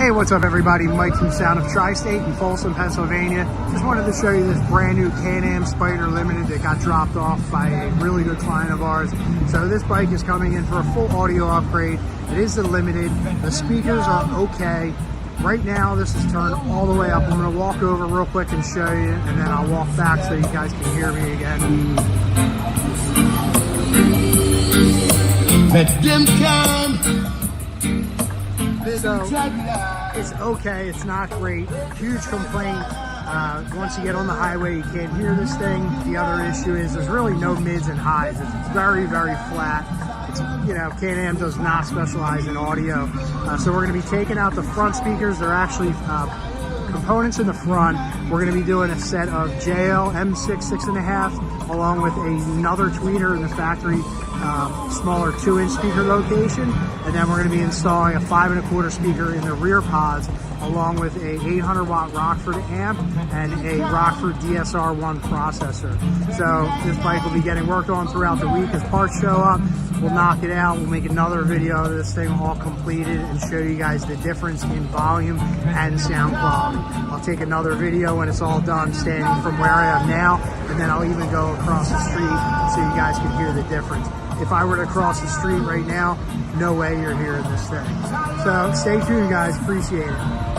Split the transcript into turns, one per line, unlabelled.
Hey, what's up everybody? Mike from Soundoftristate in Folsom, Pennsylvania. Just wanted to show you this brand new Can-Am Spyder Limited that got dropped off by a really good client of ours. So this bike is coming in for a full audio upgrade. It is the Limited. The speakers are okay. Right now this is turned all the way up. I'm going to walk over real quick and show you, and then I'll walk back so you guys can hear me again.
Let them come.
So it's okay, it's not great. Huge complaint. Once you get on the highway, you can't hear this thing. The other issue is there's really no mids and highs. It's very, very flat. It's, you know, Can-Am does not specialize in audio. So we're going to be taking out the front speakers. They're actually components in the front. We're going to be doing a set of JL M6 6.5 along with another tweeter in the factory smaller 2-inch speaker location, and then we're going to be installing a 5 1/4 speaker in the rear pods along with a 800 watt Rockford amp and a Rockford DSR1 processor. So this bike will be getting worked on throughout the week. As parts show up, we'll knock it out. We'll make another video of this thing all completed and show you guys the difference in volume and sound quality. I'll take another video when it's all done standing from where I am now, and then I'll even go across the street so you guys can hear the difference. If I were to cross the street right now, no way you're hearing this thing. So stay tuned guys, appreciate it.